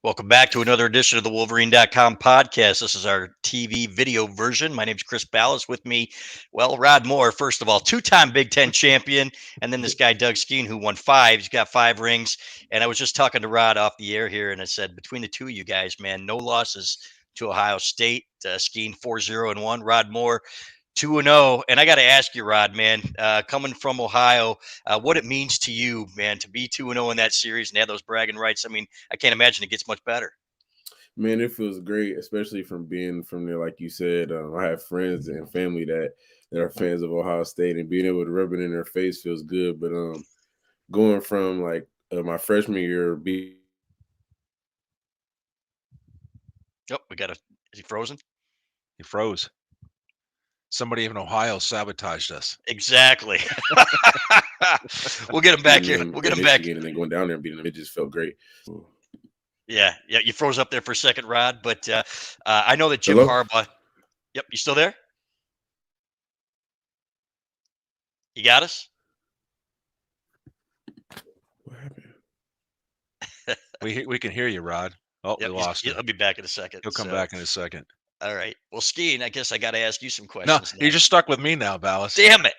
Welcome back to another edition of the Wolverine.com podcast. This is our TV video version. My name's Chris Balas. With me, well, Rod Moore, first of all, two-time Big Ten champion, and then this guy, Doug Skene, who won five. He's got 5 rings. And I was just talking to Rod off the air here, and I said, between the two of you guys, man, no losses to Ohio State. Skene 4-0-1. Rod Moore 2-0. And I got to ask you, Rod, man, coming from Ohio, what it means to you, man, to be 2-0 in that series and have those bragging rights. I mean, I can't imagine it gets much better. Man, it feels great, especially from being from there. Like you said, I have friends and family that are fans of Ohio State, and being able to rub it in their face feels good. But going from like my freshman year, Oh, is he frozen? He froze. Somebody in Ohio sabotaged us. Exactly. We'll get him back here. We'll get him back. And then going down there and beating them, it just felt great. Yeah. You froze up there for a second, Rod. But I know that Jim Hello? Harbaugh. Yep, you still there? You got us? What happened? We can hear you, Rod. Oh, Yep, we lost him. I'll be back in a second. He'll come back in a second. All right. Well, Skene, I guess I got to ask you some No, questions. you're just stuck with me now, Balas. Damn it.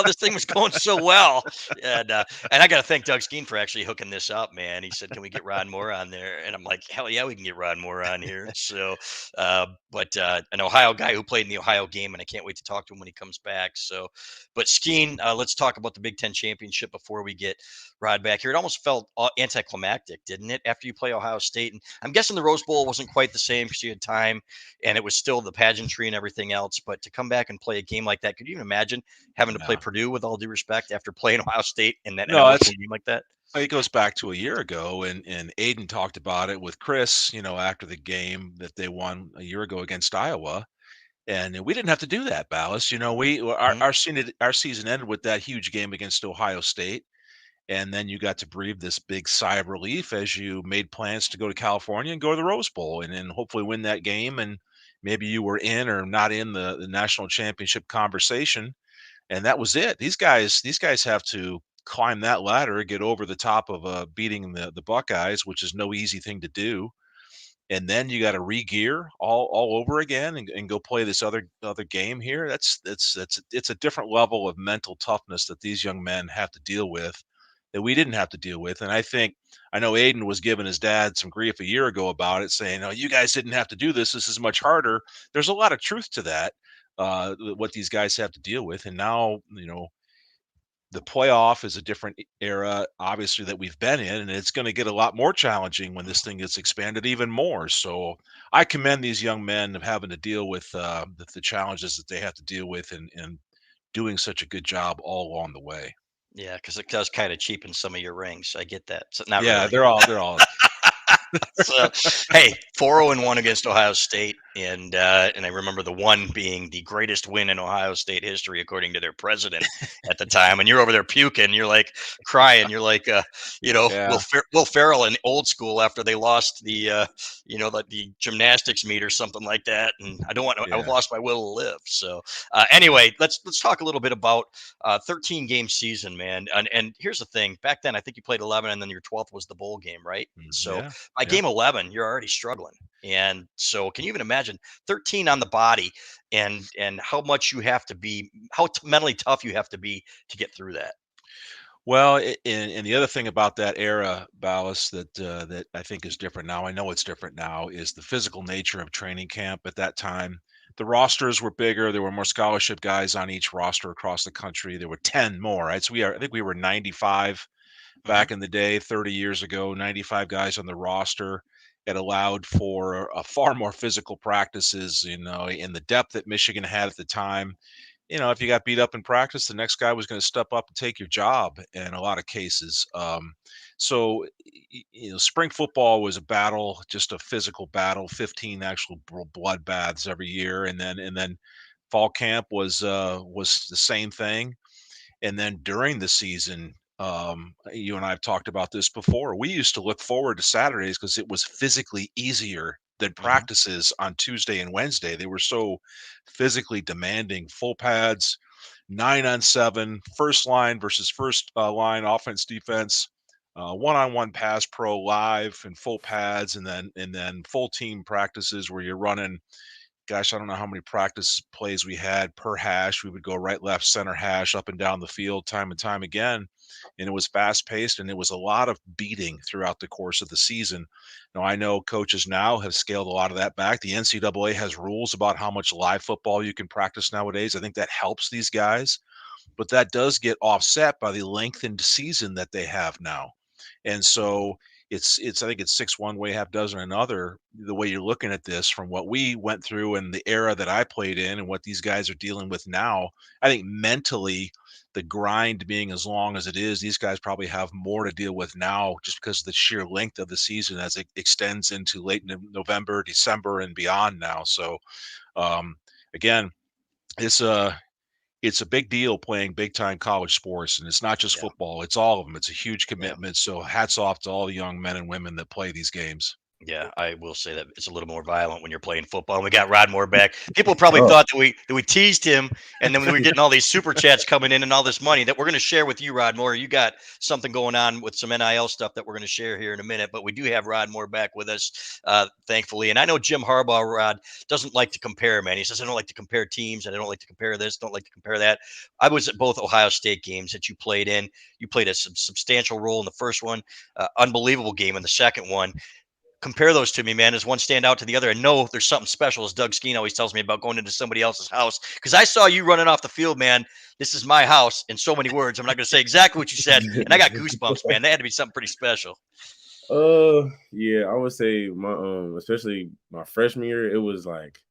This thing was going so well. And I got to thank Doug Skene for actually hooking this up, man. He said, can we get Rod Moore on there? And I'm like, hell yeah, we can get Rod Moore on here. So, but an Ohio guy who played in the Ohio game, and I can't wait to talk to him when he comes back. So, but Skene, let's talk about the Big Ten championship before we get Rod back here. It almost felt anticlimactic, didn't it, after you play Ohio State? And I'm guessing the Rose Bowl wasn't quite the same because you had time and it was still the pageantry and everything else. But to come back and play a game like that, could you even imagine having to play Purdue, with all due respect, after playing Ohio State in that game like that? It goes back to a year ago, and Aiden talked about it with Chris, after the game that they won a year ago against Iowa. And we didn't have to do that, Balas. Our season ended with that huge game against Ohio State. And then you got to breathe this big sigh of relief as you made plans to go to California and go to the Rose Bowl and hopefully win that game. And maybe you were in or not in the national championship conversation. And that was it. These guys have to climb that ladder, get over the top of beating the Buckeyes, which is no easy thing to do. And then you got to re-gear all over again and go play this other game here. It's a different level of mental toughness that these young men have to deal with that we didn't have to deal with. And I know Aiden was giving his dad some grief a year ago about it, saying, "Oh, you guys didn't have to do this. This is much harder." There's a lot of truth to that, what these guys have to deal with. And now, the playoff is a different era, obviously, that we've been in, and it's going to get a lot more challenging when this thing gets expanded even more. So I commend these young men of having to deal with the challenges that they have to deal with and doing such a good job all along the way. Yeah, because it does kind of cheapen some of your rings. I get that. So not Yeah, really. they're all. So, hey, 4-0-1 against Ohio State, and I remember the one being the greatest win in Ohio State history, according to their president at the time. And you're over there puking, you're like crying, you're like, Yeah. Will Ferrell in Old School after they lost the gymnastics meet or something like that. And I've lost my will to live. So anyway, let's talk a little bit about 13-game season, man. And here's the thing: back then, I think you played 11, and then your 12th was the bowl game, right? So by game 11, you're already struggling. And so can you even imagine 13 on the body and how much you have to be, mentally tough you have to be to get through that? Well, and the other thing about that era, Balas, that I think is different now, I know it's different now, is the physical nature of training camp at that time. The rosters were bigger. There were more scholarship guys on each roster across the country. There were 10 more, right? So I think we were 95 back in the day, 30 years ago, 95 guys on the roster. It allowed for far more physical practices, in the depth that Michigan had at the time. If you got beat up in practice, the next guy was going to step up and take your job in a lot of cases. So, spring football was a battle, just a physical battle, 15 actual bloodbaths every year. And then fall camp was the same thing. And then during the season, you and I have talked about this before. We used to look forward to Saturdays because it was physically easier than practices on Tuesday and Wednesday. They were so physically demanding. Full pads, 9-on-7, first line versus first line, offense, defense. one-on-one pass pro live and full pads, and then full team practices where you're running. Gosh, I don't know how many practice plays we had per hash. We would go right, left, center hash, up and down the field, time and time again. And it was fast paced, and it was a lot of beating throughout the course of the season. Now, I know coaches now have scaled a lot of that back. The NCAA has rules about how much live football you can practice nowadays. I think that helps these guys, but that does get offset by the lengthened season that they have now. And so it's I think it's six one way, half dozen another. The way you're looking at this, from what we went through and the era that I played in, and what these guys are dealing with now, I think mentally, the grind being as long as it is, these guys probably have more to deal with now, just because of the sheer length of the season as it extends into late November, December, and beyond now. So um, again, it's a big deal playing big time college sports, and it's not just Yeah. football, it's all of them. It's a huge Yeah. commitment. So hats off to all the young men and women that play these games. Yeah, I will say that it's a little more violent when you're playing football. And we got Rod Moore back. People probably Oh, thought that we teased him, and then we were getting all these super chats coming in and all this money that we're going to share with you, Rod Moore. You got something going on with some NIL stuff that we're going to share here in a minute. But we do have Rod Moore back with us, thankfully. And I know Jim Harbaugh, Rod, doesn't like to compare, man. He says I don't like to compare teams, and I don't like to compare this, don't like to compare that. I was at both Ohio State games that you played in. You played a substantial role in the first one, unbelievable game in the second one. Compare those to me, man. Does one stand out to the other? And no, there's something special, as Doug Skene always tells me about going into somebody else's house. Because I saw you running off the field, man. This is my house in so many words. I'm not going to say exactly what you said. And I got goosebumps, man. That had to be something pretty special. yeah, I would say my especially my freshman year, it was like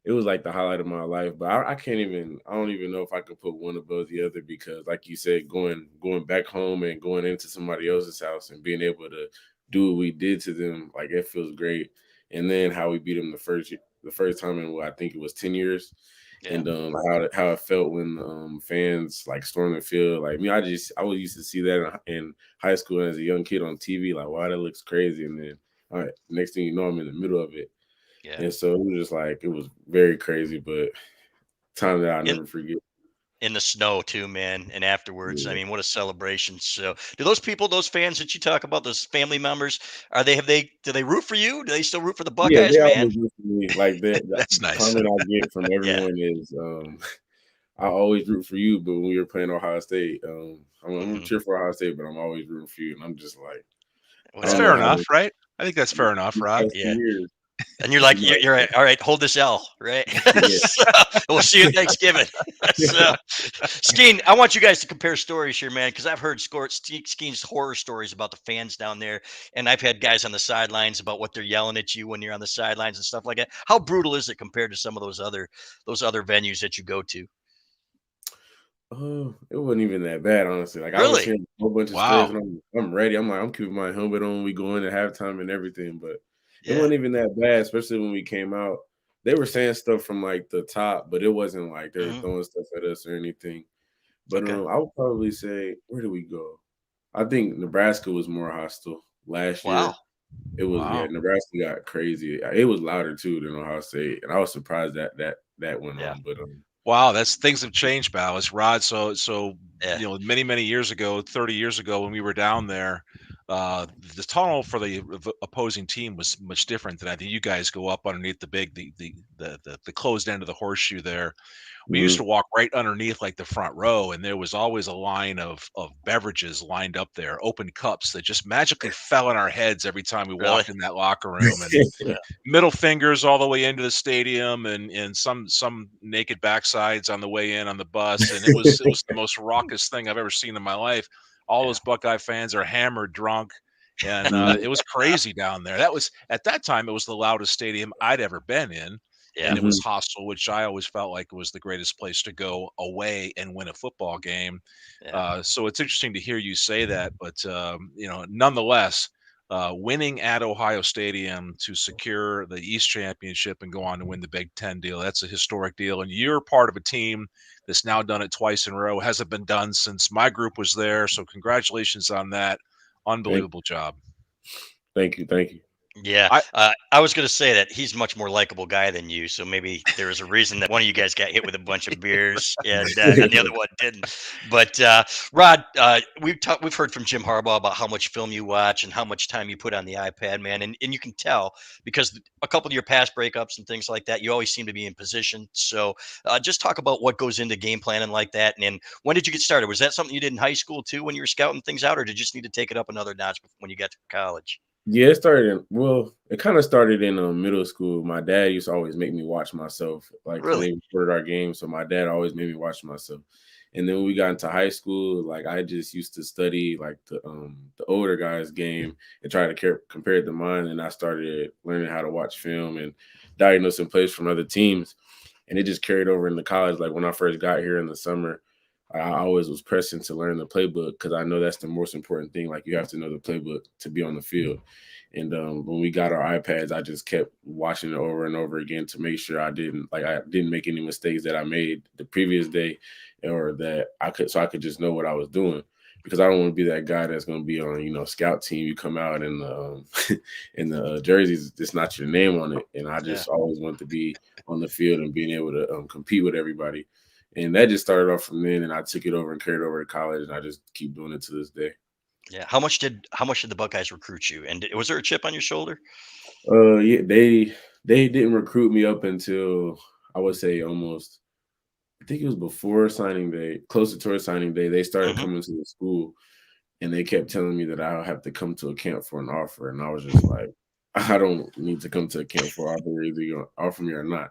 the highlight of my life. But I can't even I don't even know if I could put one above the other because, like you said, going back home and going into somebody else's house and being able to do what we did to them, like it feels great. And then how we beat them the first time in what I think it was 10 years, Yeah. and how it felt when fans like stormed the field. Like me, I was used to see that in high school as a young kid on TV. Like, wow, that looks crazy. And then all right, next thing you know, I'm in the middle of it. Yeah. And so it was just like it was very crazy, but time that I'll In, never forget. in the snow, too, man. And afterwards, I Yeah. mean, what a celebration. So, do those people, those fans that you talk about, those family members, do they root for you? Do they still root for the Yeah, Buckeyes, they man? always root for me. Like That's the nice. comment I get from Yeah. everyone is I always root for you, but when we were playing Ohio State, I'm gonna Hmm. cheer for Ohio State, but I'm always rooting for you. And I'm just like, I Well, That's don't fair know how enough, right? I think that's fair enough, these Rod. past two yeah. years And you're we like, might you're right. All right, hold this L, right? yeah. So, we'll see you Thanksgiving. So, Skene, I want you guys to compare stories here, man, because I've heard Skene's horror stories about the fans down there, and I've had guys on the sidelines about what they're yelling at you when you're on the sidelines and stuff like that. How brutal is it compared to some of those other venues that you go to? Oh, it wasn't even that bad, honestly. Like I was Really? hearing a whole bunch of stories, Wow. and I'm ready. I'm like, I'm keeping my helmet on. We go in at halftime and everything, but it Yeah. wasn't even that bad. Especially when we came out, they were saying stuff from like the top, but it wasn't like they were Hmm. throwing stuff at us or anything. But Okay. I would probably say, where did we go? I think Nebraska was more hostile last Wow. year. It was yeah, Wow. Nebraska got crazy. It was louder too than Ohio State, and I was surprised that went Yeah. on. But Wow, that's things have changed, Balas. Rod, so Yeah. many, many years ago, 30 years ago when we were down there, the tunnel for the opposing team was much different than I think. You guys go up underneath the big the closed end of the horseshoe there. We used to mhm. walk right underneath like the front row, and there was always a line of beverages lined up there, open cups that just magically fell on our heads every time we Really? walked in that locker room. And Yeah. middle fingers all the way into the stadium, and some naked backsides on the way in on the bus, and it was the most raucous thing I've ever seen in my life. All Yeah. those Buckeye fans are hammered drunk, and Mhm, it was crazy down there. That was at that time it was the loudest stadium I'd ever been in, Yeah. and it was mhm. hostile, which I always felt like was the greatest place to go away and win a football game. Yeah. So it's interesting to hear you say that, but nonetheless, winning at Ohio Stadium to secure the East Championship and go on to win the Big Ten deal. That's a historic deal. And you're part of a team that's now done it twice in a row. Hasn't been done since my group was there. So congratulations on that. Thank Unbelievable job. thank you, thank you. Yeah, I I was going to say that he's much more likable guy than you, so maybe there was a reason that one of you guys got hit with a bunch of beers and the other one didn't. But Rod, we've heard from Jim Harbaugh about how much film you watch and how much time you put on the iPad, man, and you can tell because a couple of your past breakups and things like that, you always seem to be in position. So just talk about what goes into game planning like that, and when did you get started? Was that something you did in high school too when you were scouting things out, or did you just need to take it up another notch when you got to college? Yeah, it started in well, it kinda started in, middle school. My dad used to always make me watch myself, like, because Really? they recorded our games, so my dad always made me watch myself. And then when we got into high school, like, I just used to study, like, the older guys' game and try to compare it to mine, and I started learning how to watch film and diagnosing plays from other teams, and it just carried over into college. Like, when I first got here in the summer, I always was pressing to learn the playbook because I know that's the most important thing. Like, you have to know the playbook to be on the field. And when we got our iPads, I just kept watching it over and over again to make sure I didn't make any mistakes that I made the previous day, or that I could just know what I was doing. Because I don't want to be that guy that's going to be on, scout team. You come out in the in the jerseys, it's not your name on it, and I Yeah. just always want to be on the field and being able to compete with everybody. And that just started off from then, and I took it over and carried over to college, and I just keep doing it to this day. Yeah. How much did the Buckeyes recruit you? And was there a chip on your shoulder? Yeah, they didn't recruit me up until I would say almost. I think it was before signing day, closer towards signing day. They started Hmm. coming to the school, and they kept telling me that I would have to come to a camp for an offer, and I was just like, I don't need to come to a camp for an offer. You're either gonna offer me or not.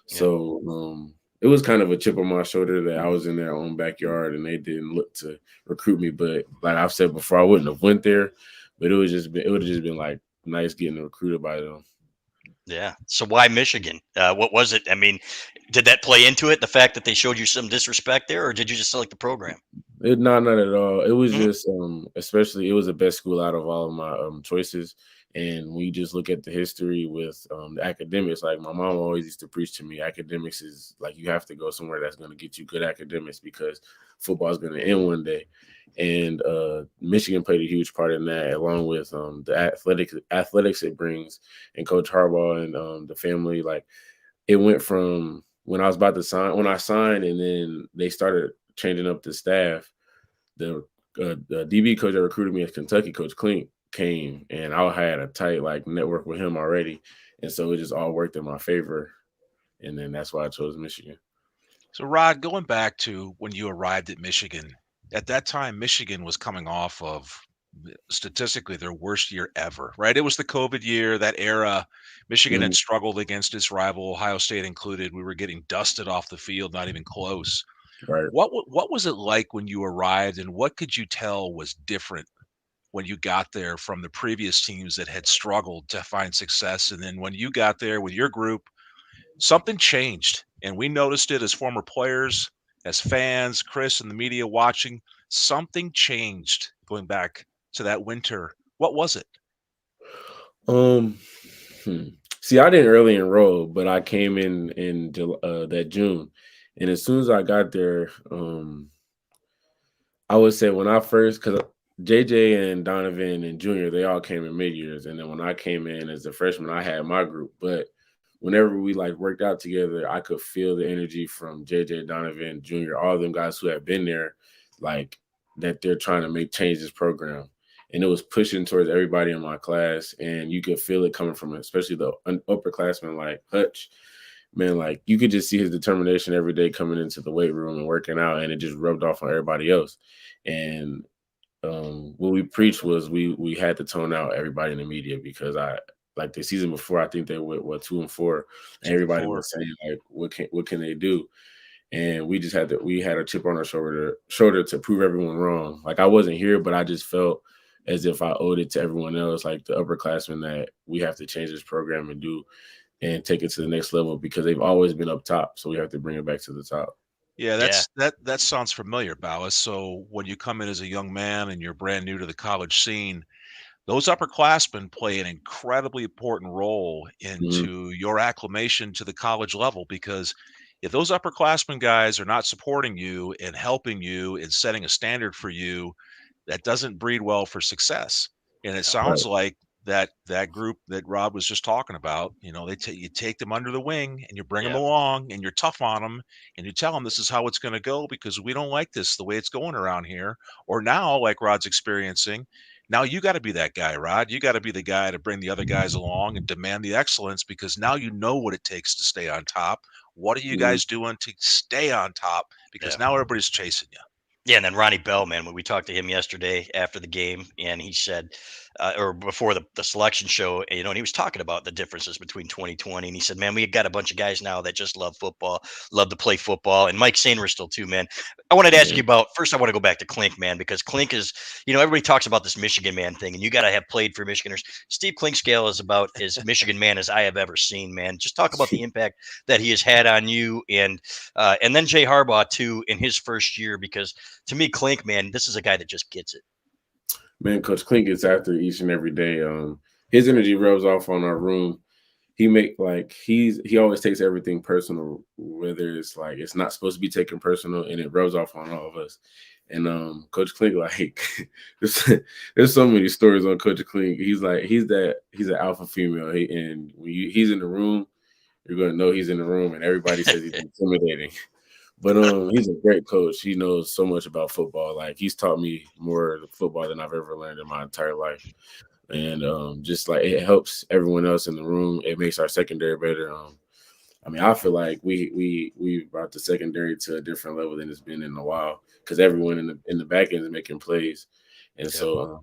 Yeah. So it was kind of a chip on my shoulder that I was in their own backyard and they didn't look to recruit me. But like I've said before, I wouldn't have went there, but it would have just been like nice getting recruited by them. Yeah. So why Michigan? What was it? I mean, did that play into it? The fact that they showed you some disrespect there, or did you just select the program? Not at all. It was Hmm. just especially it was the best school out of all of my choices. And when you just look at the history with the academics, like my mom always used to preach to me, academics is like you have to go somewhere that's going to get you good academics because football is going to end one day. And Michigan played a huge part in that, along with the athletics it brings, and Coach Harbaugh and the family. Like it went from when I signed, and then they started changing up the staff. The DB coach that recruited me as Kentucky, Coach Clink, came, and I had a tight like network with him already, and so it just all worked in my favor. And then that's why I chose Michigan. So, Rod, going back to when you arrived at Michigan, at that time, Michigan was coming off of statistically their worst year ever, right? It was the COVID year, that era. Michigan Mhm. had struggled against its rival, Ohio State included. We were getting dusted off the field, not even close. Right. What was it like when you arrived, and what could you tell was different when you got there from the previous teams that had struggled to find success? And then when you got there with your group, something changed, and we noticed it as former players, as fans, Chris and the media watching. Something changed going back to that winter. What was it? Um, hmm. See, I didn't early enroll, but I came in that June, and as soon as I got there, I would say when I first, because JJ and Donovan and Junior, they all came in mid years, and then when I came in as a freshman, I had my group. But whenever we like worked out together, I could feel the energy from JJ, Donovan, Junior, all of them guys who have been there, like that they're trying to make change this program, and it was pushing towards everybody in my class, and you could feel it coming from especially the upperclassmen like Hutch. Man, like you could just see his determination every day coming into the weight room and working out, and it just rubbed off on everybody else. And what we preached was we had to tone out everybody in the media because I like the season before I think they went what 2-4, and Two and everybody four. was saying like what can they do, and we had a chip on our shoulder to prove everyone wrong. Like I wasn't here, but I just felt as if I owed it to everyone else, like the upperclassmen, that we have to change this program and take it to the next level because they've always been up top, so we have to bring it back to the top. Yeah, Yeah. that sounds familiar, Balas. So when you come in as a young man and you're brand new to the college scene, those upperclassmen play an incredibly important role Mhm. into your acclimation to the college level because if those upperclassmen guys are not supporting you and helping you and setting a standard for you, that doesn't breed well for success. And it Yeah. sounds Right. like that group that Rob was just talking about, you take them under the wing and you bring them Yeah. along and you're tough on them and you tell them this is how it's going to go because we don't like this the way it's going around here. Or now, like Rod's experiencing, now you got to be that guy, Rod. You got to be the guy to bring the other guys along and demand the excellence because now you know what it takes to stay on top. What are you Mhm. guys doing to stay on top? Because Yeah. now everybody's chasing you. Yeah, and then Ronnie Bell, man, when we talked to him yesterday after the game, and he said, or before the selection show, and he was talking about the differences between 2020, and he said, man, we got a bunch of guys now that just love football, love to play football, and Mike Sainristil too, man. I wanted to ask Yeah. you about first. I want to go back to Klink, man, because Klink is, everybody talks about this Michigan man thing, and you got to have played for Michiganers. Steve Klinkscale is about as Michigan man as I have ever seen, man. Just talk about the impact that he has had on you, and then Jay Harbaugh too in his first year, because to me, Klink, man, this is a guy that just gets it. Man, Coach Klink gets after each and every day. His energy rubs off on our room. He always takes everything personal, whether it's like it's not supposed to be taken personal, and it rubs off on all of us. And Coach Klink, like there's, there's so many stories on Coach Klink. He's an alpha female, and when he's in the room, you're gonna know he's in the room, and everybody says he's intimidating. But he's a great coach. He knows so much about football. Like he's taught me more football than I've ever learned in my entire life. And just like it helps everyone else in the room. It makes our secondary better. I mean, I feel like we brought the secondary to a different level than it's been in a while because everyone in the back end is making plays. And Yep. so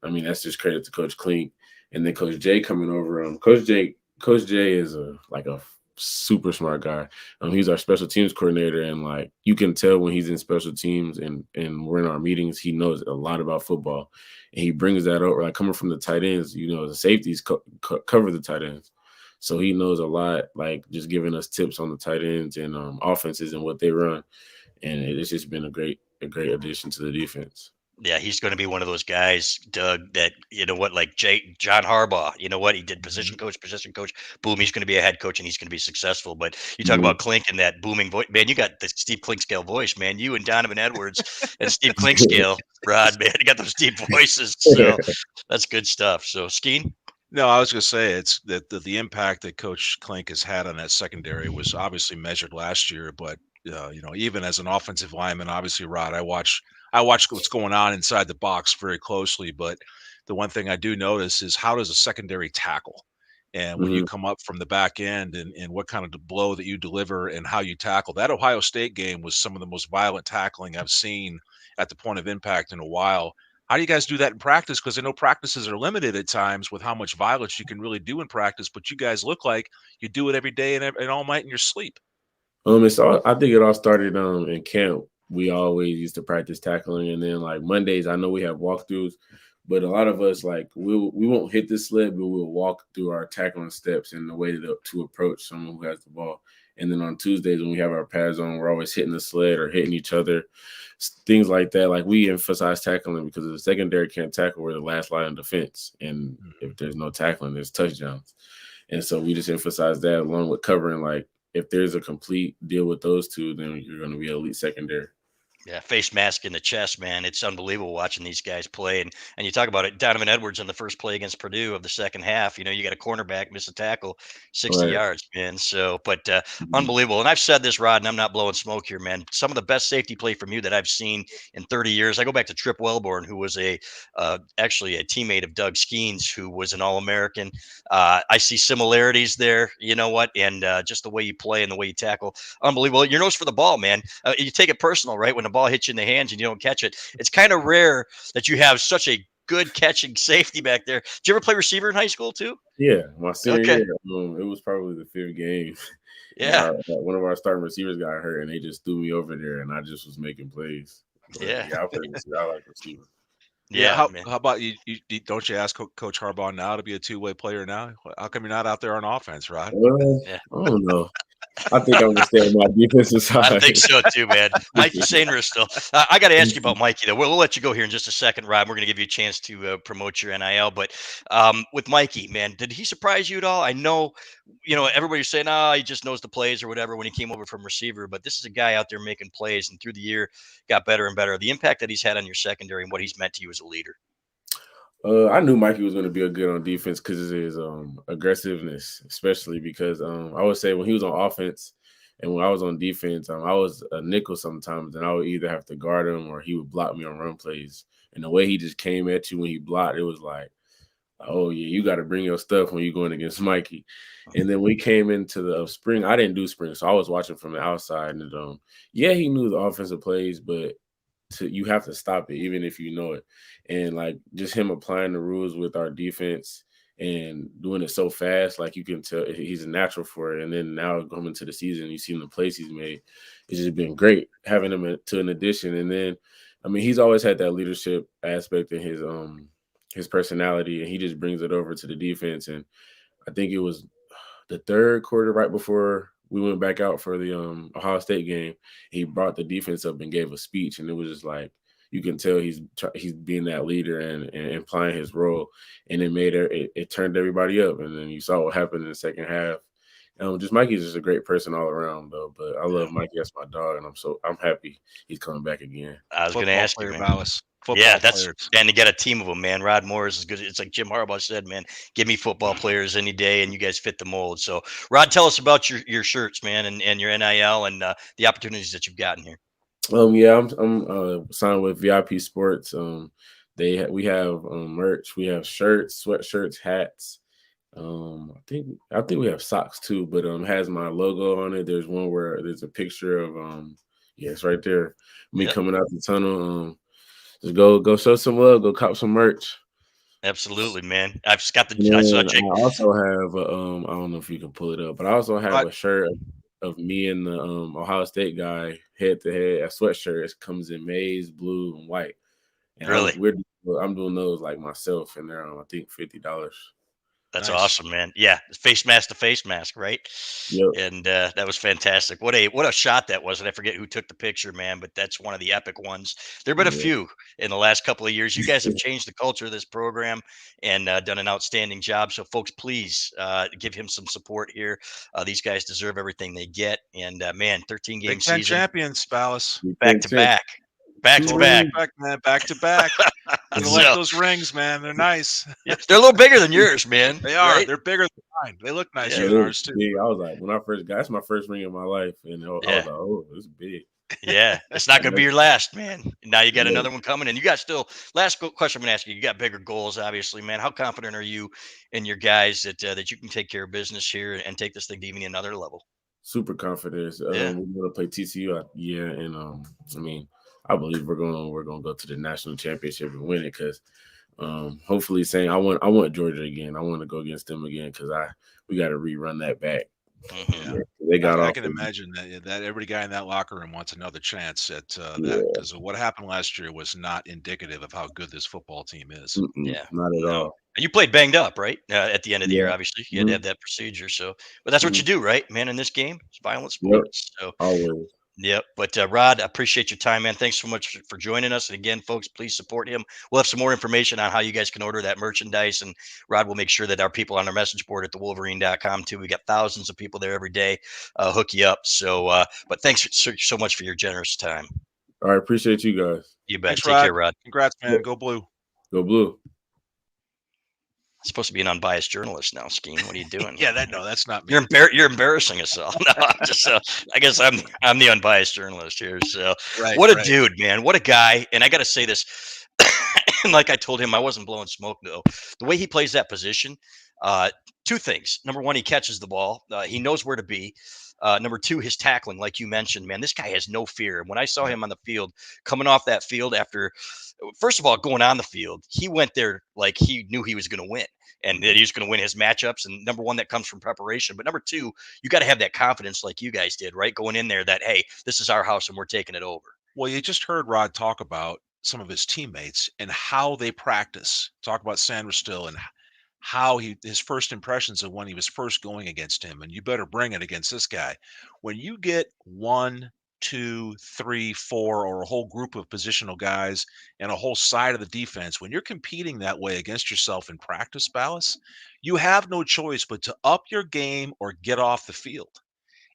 I mean that's just credit to Coach Klink. And then Coach Jay coming over. Coach Jay is a super smart guy. He's our special teams coordinator, and like you can tell when he's in special teams and we're in our meetings, he knows a lot about football, and he brings that over. Like coming from the tight ends, the safeties cover the tight ends, so he knows a lot. Like just giving us tips on the tight ends and offenses and what they run, and it's just been a great addition to the defense. Yeah, he's going to be one of those guys, Doug, that, like John Harbaugh, he did Mhm. position coach. Boom, he's going to be a head coach and he's going to be successful. But you talk Mhm. about Klink and that booming voice, man. You got the Steve Klinkscale voice, man. You and Donovan Edwards and Steve Klinkscale, Rod, man, you got those deep voices. So that's good stuff. So Skene, No, I was going to say it's that the impact that Coach Klink has had on that secondary was obviously measured last year, but even as an offensive lineman, obviously, Rod, I watch what's going on inside the box very closely. But the one thing I do notice is how does a secondary tackle, and when you Mhm. come up from the back end, and what kind of blow that you deliver and how you tackle. That Ohio State game was some of the most violent tackling I've seen at the point of impact in a while. How do you guys do that in practice? Because I know practices are limited at times with how much violence you can really do in practice, but you guys look like you do it every day and all night in your sleep. I think it all started in camp. We always used to practice tackling, and then like Mondays, I know we have walkthroughs, but a lot of us like we won't hit the sled, but we'll walk through our tackling steps and the way to approach someone who has the ball. And then on Tuesdays when we have our pads on, we're always hitting the sled or hitting each other, things like that. Like we emphasize tackling because if the secondary can't tackle, we're the last line of defense, and Mhm. if there's no tackling, there's touchdowns. And so we just emphasize that along with covering like if there's a complete deal with those two, then you're going to be elite secondary. yeah, face mask in the chest, man. It's unbelievable watching these guys play. And you talk about it, Donovan Edwards on the first play against Purdue of the second half. You got a cornerback miss a tackle, 60 Right. yards, man. So, but Mhm. unbelievable. And I've said this, Rod, and I'm not blowing smoke here, man. Some of the best safety play from you that I've seen in 30 years. I go back to Trip Wellborn, who was actually a teammate of Doug Skene's, who was an All-American. I see similarities there. You know what? And just the way you play and the way you tackle, unbelievable. Your nose for the ball, man. You take it personal, right? When the ball hits you in the hands and you don't catch it, it's kind of rare that you have such a good catching safety back there. Did you ever play receiver in high school too? Yeah, my senior Okay. year, it was probably the fifth game, and Yeah. one of our starting receivers got hurt, and they just threw me over there, and I just was making plays. But Yeah. yeah, I played receiver. I like receiver. Yeah, Yeah, how man. how about don't you ask Coach Harbaugh now to be a two-way player now? How come you're not out there on offense, Rod? Yeah. I don't know. I think I'm gonna stay on my defensive I side. think so too, man. Mikey Sainer still. I got to ask you about Mikey though. We'll let you go here in just a second, Rob. We're going to give you a chance to promote your NIL. But with Mikey, man, did he surprise you at all? I know, everybody's saying, "Oh, he just knows the plays or whatever" when he came over from receiver. But this is a guy out there making plays, and through the year got better and better. The impact that he's had on your secondary and what he's meant to you as a leader. I knew Mikey was going to be a good on defense because of his aggressiveness, especially because I would say when he was on offense and when I was on defense, I was a nickel sometimes, and I would either have to guard him or he would block me on run plays. And the way he just came at you when he blocked, it was like, oh yeah, you got to bring your stuff when you're going against Mikey. And then we came into the spring. I didn't do spring, so I was watching from the outside, and yeah, he knew the offensive plays, but you have to stop it even if you know it. And like just him applying the rules with our defense and doing it so fast, like you can tell he's a natural for it. And then now coming to the season, you see the plays he's made. It's just been great having him to an addition. And then, I mean, he's always had that leadership aspect in his personality, and he just brings it over to the defense. And I think it was the third quarter, right before we went back out for the Ohio State game, he brought the defense up and gave a speech, and it was just like you can tell he's being that leader and playing his role, and it made it turned everybody up, and then you saw what happened in the second half. Just Mikey's just a great person all around, though. But I love Mikey. That's my dog, and I'm happy he's coming back again. I was going to Football ask you, player, man. Balas. Yeah, Football that's players. and to get a team of them, man. Rod Morris is good. It's like Jim Harbaugh said, man. Give me football players any day, and you guys fit the mold. So, Rod, tell us about your shirts, man, and your NIL and the opportunities that you've gotten here. Yeah, I'm signed with VIP Sports. We have merch. We have shirts, sweatshirts, hats. I think we have socks too, but it has my logo on it. There's one where there's a picture of yeah, it's right there. Me Yep, coming out the tunnel. Just go show some love. Go cop some merch. absolutely, man. I've just got And I saw then Jake. I also have I don't know if you can pull it up, but I also have But a shirt of me and the Ohio State guy head to head. A sweatshirt. It comes in maize, blue, and white. And Really, I'm doing those like myself, and they're I think $50. that's nice. awesome, man. Yeah, face mask to face mask, right? Yep. And that was fantastic. What a shot that was. And I forget who took the picture, man, but that's one of the epic ones. There've been a Yeah. few in the last couple of years. You guys have changed the culture of this program and done an outstanding job. So, folks, please give him some support here. These guys deserve everything they get. And man, 13 game Big Ten season, champions, Balas. Big back Ten to champ. back, back to Two Total back. rings. respect, man. Back to back. Collect So those rings, man. They're nice. yeah, they're a little bigger than yours, man. They are. Right? They're bigger than mine. They look Yeah. nicer Yeah, than it was ours too. big. I was like, when I first got, that's my first ring in my life, and I was Yeah. like, oh, it's big. Yeah, it's not going to be your last, man. Now you got Yeah, another one coming, and you got still. Question I'm going to ask you: you got bigger goals, obviously, man. How confident are you in your guys that you can take care of business here and take this thing to even another level? super confident. Yeah, We're gonna play TCU yeah, and I mean, I believe we're gonna go to the national championship and win it because hopefully saying I want Georgia again. I want to go against them again because we got to rerun that back. hmm Yeah. Yeah, they got I off. can imagine that every guy in that locker room wants another chance at that Yeah, because what happened last year was not indicative of how good this football team is. yeah. not at No, all. you played banged up, right? At the end of the year, Yeah. obviously, you had to Hmm. have that procedure. So, but that's what Hmm. you do, right, man? In this game, it's violent Yep. sports. So, Always. yep. But Rod, I appreciate your time, man. Thanks so much for joining us. And again, folks, please support him. We'll have some more information on how you guys can order that merchandise. And Rod will make sure that our people on our message board at thewolverine.com too. We got thousands of people there every day, hook you up. So, but thanks so much for your generous time. All right. Appreciate you guys. You bet. Thanks, Take care, Rod. Rod. Congrats, Yeah. man. Go blue. Go blue. I'm supposed to be an unbiased journalist now, Skene. What are you doing? Yeah, no, that's not me. You're embarrassing us all. No, I'm just I guess I'm the unbiased journalist here. So Right, what a right. dude, man. What a guy. And I gotta say this. And like I told him, I wasn't blowing smoke though. The way he plays that position, uh, two things. Number one, he catches the ball. He knows where to be. Number two, his tackling, like you mentioned, man, this guy has no fear. And when I saw him on the field, coming off that field after, first of all, going on the field, he went there like he knew he was going to win and that he was going to win his matchups. And number one, that comes from preparation. But number two, you got to have that confidence like you guys did, right? Going in there that, hey, this is our house and we're taking it over. Well, you just heard Rod talk about some of his teammates and how they practice. Talk about Sanders still and how his first impressions of when he was first going against him. And you better bring it against this guy. When you get one, two, three, four, or a whole group of positional guys and a whole side of the defense, when you're competing that way against yourself in practice, Ballas, you have no choice but to up your game or get off the field.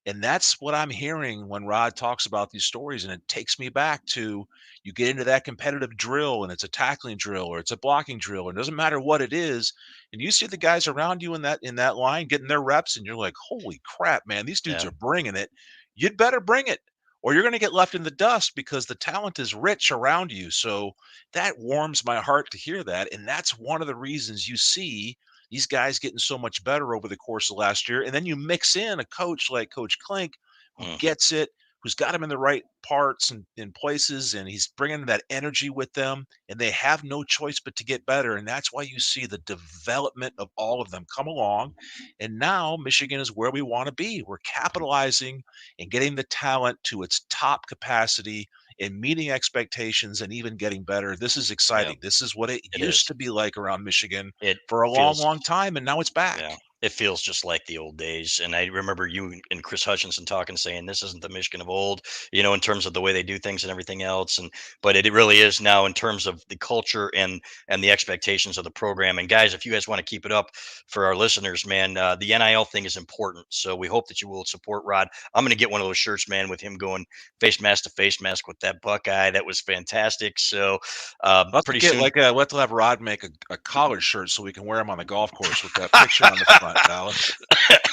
And that's what I'm hearing when Rod talks about these stories, and it takes me back to you get into that competitive drill, and it's a tackling drill or it's a blocking drill, and it doesn't matter what it is, and you see the guys around you in that line getting their reps, and you're like, "Holy crap, man, these dudes Yeah. are bringing it." You'd better bring it, or you're going to get left in the dust because the talent is rich around you. So that warms my heart to hear that, and that's one of the reasons you see these guys getting so much better over the course of last year. And then you mix in a coach like Coach Klink who Mm, gets it, who's got them in the right parts and in places, and he's bringing that energy with them, and they have no choice but to get better. And that's why you see the development of all of them come along. And now Michigan is where we want to be. We're capitalizing and getting the talent to its top capacity and meeting expectations and even getting better. This is yeah, exciting. This is what it it used is. to be like around Michigan It for a long, feels long time, and now it's back. Yeah, it feels just like the old days. And I remember you and Chris Hutchinson talking, saying this isn't the Michigan of old, in terms of the way they do things and everything else. And but it really is now in terms of the culture and the expectations of the program. And guys, if you guys want to keep it up for our listeners, man, the NIL thing is important. So we hope that you will support Rod. I'm going to get one of those shirts, man, with him going face mask to face mask with that Buckeye. That was fantastic. So We'll have to pretty get soon. like we'll have to have Rod make a collared shirt so we can wear them on the golf course with that picture on the front, Dallas.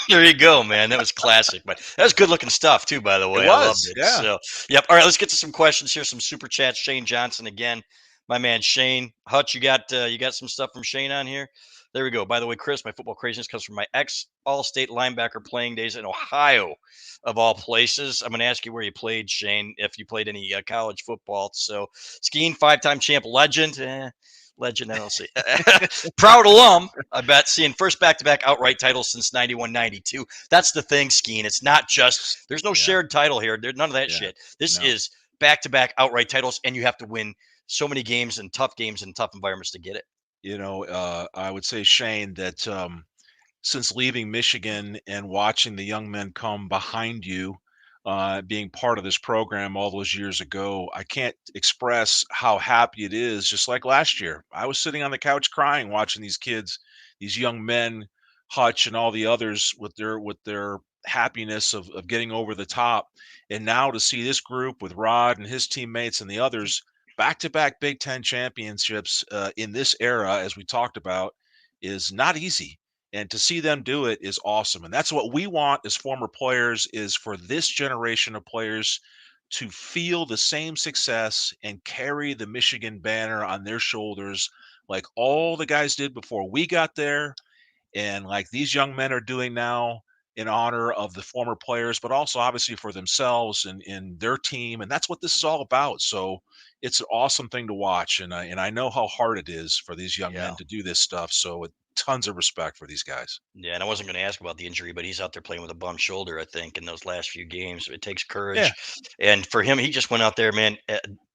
There you go, man. That was classic, but that was good looking stuff too, by the It way. I loved was, it. yeah. So, yep. All right, let's get to some questions here. Some super chats. Shane Johnson again, my man Shane Hutch. You got some stuff from Shane on here. There we go. By the way, Chris, my football craziness comes from my ex All-State linebacker playing days in Ohio, of all places. I'm going to ask you where you played, Shane, if you played any college football. So, Skene, five-time champ, legend. Legend, I don't see. Proud alum, I bet, seeing first back-to-back outright titles since 91-92. That's the thing, Skene. It's not just, there's no Yeah, shared title here. There's none of that yeah. shit. This No. is back-to-back outright titles, and you have to win so many games and tough environments to get it. I would say, Shane, that since leaving Michigan and watching the young men come behind you, being part of this program all those years ago, I can't express how happy it is. Just like last year, I was sitting on the couch crying watching these kids, these young men, Hutch and all the others with their happiness of getting over the top. And now to see this group with Rod and his teammates and the others back-to-back Big Ten championships in this era, as we talked about, is not easy, and to see them do it is awesome. And that's what we want as former players, is for this generation of players to feel the same success and carry the Michigan banner on their shoulders like all the guys did before we got there, and like these young men are doing now, in honor of the former players, but also obviously for themselves and their team. And that's what this is all about. So it's an awesome thing to watch. And I know how hard it is for these young Yeah. men to do this stuff. So with tons of respect for these guys. Yeah, and I wasn't going to ask about the injury, but he's out there playing with a bum shoulder, I think, in those last few games. It takes Yeah. courage. And for him, he just went out there, man,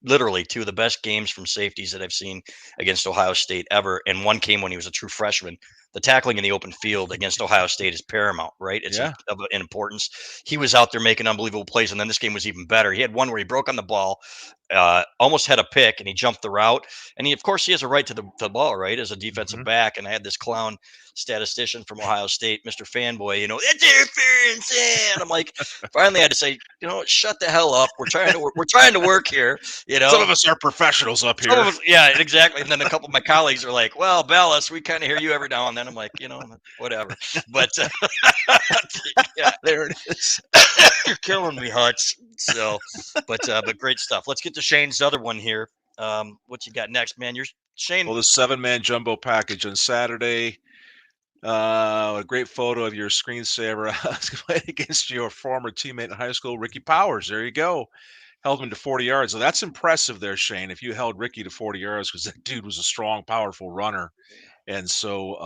literally two of the best games from safeties that I've seen against Ohio State ever. And one came when he was a true freshman. The tackling in the open field against Ohio State is paramount, right? It's Yeah. of importance. He was out there making unbelievable plays, and then this game was even better. He had one where he broke on the ball, almost had a pick, and he jumped the route. And he, of course, he has a right to the ball, right, as a defensive Hmm. back. And I had this clown statistician from Ohio State, Mr. Fanboy, it's interference. And I'm like, finally I had to say, shut the hell up. We're trying to work here, you Some know. of us are professionals up Some of here. us, yeah, exactly. And then a couple of my colleagues are like, "Well, Balas, we kind of hear you every now and then." I'm like, whatever. But yeah, There it is. you're killing me, Hutch. So, but great stuff. Let's get to Shane's other one here. What you got next, man? You're Shane. Well, the 7-man jumbo package on Saturday. A great photo of your screensaver playing against your former teammate in high school, Ricky Powers. There you go. Held him to 40 yards. So that's impressive there, Shane. If you held Ricky to 40 yards, because that dude was a strong, powerful runner. And so,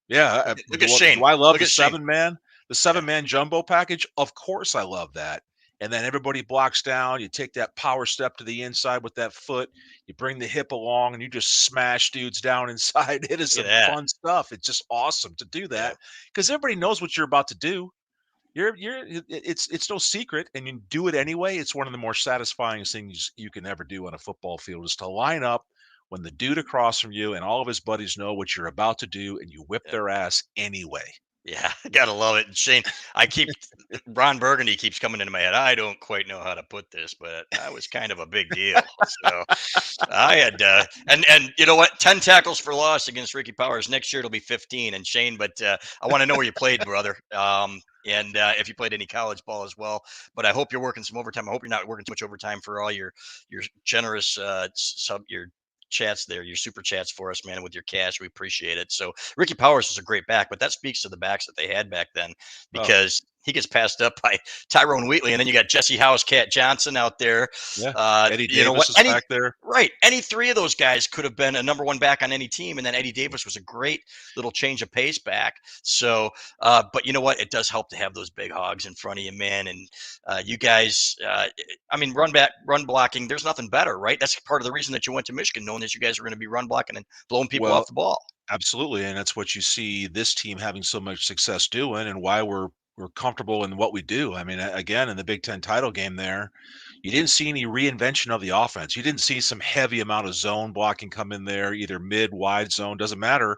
yeah, Look at do Shane. I love Look the at Shane. 7-man? The Yeah, 7-man jumbo package? Of course I love that. And then everybody blocks down. You take that power step to the inside with that foot. You bring the hip along and you just smash dudes down inside. It is look at some that. fun stuff. It's just awesome to do Yeah, that because everybody knows what you're about to do. It's no secret, and you do it anyway. It's one of the more satisfying things you can ever do on a football field, is to line up when the dude across from you and all of his buddies know what you're about to do, and you whip yeah. their ass anyway. Yeah, gotta love it. And Shane, I keep Ron Burgundy keeps coming into my head. I don't quite know how to put this, but I was kind of a big deal. So I had and you know what? 10 tackles for loss against Ricky Powers. Next year it'll be 15. And Shane, but I want to know where you played, brother. And if you played any college ball as well. But I hope you're working some overtime. I hope you're not working too much overtime for all your generous your chats there, your super chats for us, man, with your cash. We appreciate it. So Ricky Powers was a great back, but that speaks to the backs that they had back then Oh, because he gets passed up by Tyrone Wheatley, and then you got Jesse House, Cat Johnson out there. yeah. Eddie You know what? Davis is back there. Any three of those guys could have been a number one back on any team, and then Eddie Davis was a great little change of pace back. So, but you know what? It does help to have those big hogs in front of you, man. And you guys, I mean, run blocking. There's nothing better, right? That's part of the reason that you went to Michigan, knowing that you guys were going to be run blocking and blowing people Well, off the ball. absolutely, and that's what you see this team having so much success doing, and why we're comfortable in what we do. I mean, again, in the Big Ten title game, there, you didn't see any reinvention of the offense. You didn't see some heavy amount of zone blocking come in there, either mid, wide zone, doesn't matter.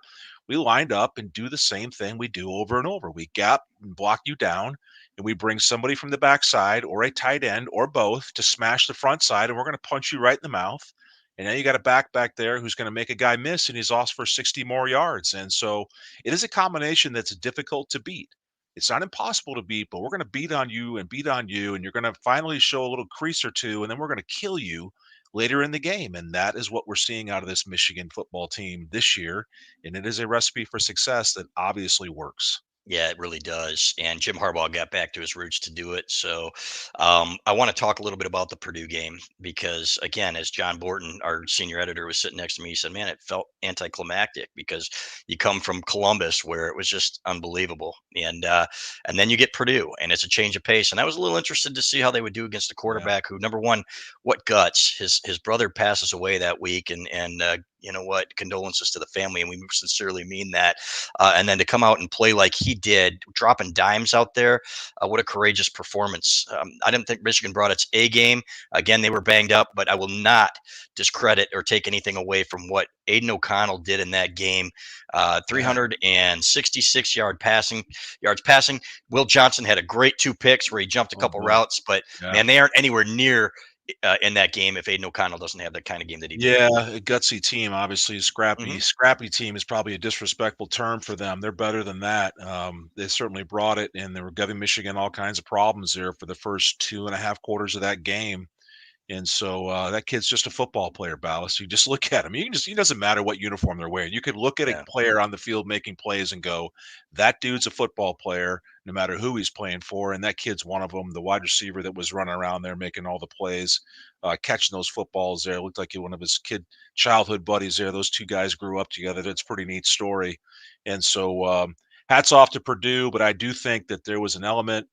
We lined up and do the same thing we do over and over. We gap and block you down, and we bring somebody from the backside or a tight end or both to smash the front side, and we're going to punch you right in the mouth. And now you got a back there who's going to make a guy miss, and he's off for 60 more yards. And so it is a combination that's difficult to beat. It's not impossible to beat, but we're going to beat on you and beat on you, and you're going to finally show a little crease or two, and then we're going to kill you later in the game. And that is what we're seeing out of this Michigan football team this year. And it is a recipe for success that obviously works. Yeah, it really does. And Jim Harbaugh got back to his roots to do it. So I want to talk a little bit about the Purdue game because, again, as John Borton, our senior editor, was sitting next to me, he said, "Man, it felt anticlimactic because you come from Columbus where it was just unbelievable, and then you get Purdue, and it's a change of pace." And I was a little interested to see how they would do against a Yeah. quarterback who, number one, what guts. His brother passes away that week, and you know what? Condolences to the family, and we sincerely mean that. And then to come out and play like he did, dropping dimes out there, what a courageous performance. I didn't think Michigan brought its A game. Again, they were banged up, but I will not discredit or take anything away from what Aiden O'Connell did in that game. Yeah. 366 yards passing. Will Johnson had a great two picks where he jumped a Oh couple boy. routes, but Yeah. man, they aren't anywhere near in that game if Aiden O'Connell doesn't have that kind of game that he did. Yeah, a gutsy team, obviously. Hmm. Scrappy team is probably a disrespectful term for them. They're better than that. They certainly brought it, and they were giving Michigan all kinds of problems there for the first 2.5 quarters of that game. And so that kid's just a football player, Balas. You just look at him. You can just, it doesn't matter what uniform they're wearing. You could look at a Yeah. player on the field making plays and go, that dude's a football player, no matter who he's playing for. And that kid's one of them, the wide receiver that was running around there making all the plays, catching those footballs there. It looked like one of his childhood buddies there. Those two guys grew up together. That's a pretty neat story. And so hats off to Purdue, but I do think that there was an element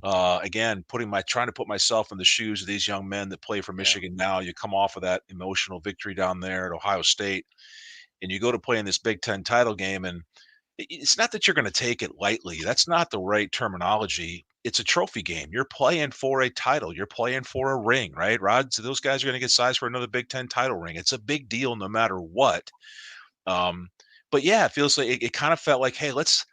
again, trying to put myself in the shoes of these young men that play for Yeah. Michigan now. You come off of that emotional victory down there at Ohio State, and you go to play in this Big Ten title game, and it's not that you're going to take it lightly. That's not the right terminology. It's a trophy game. You're playing for a title. You're playing for a ring, right, Rod? So those guys are going to get sized for another Big Ten title ring. It's a big deal no matter what. Um, but yeah, it feels like it kind of felt like, hey, let's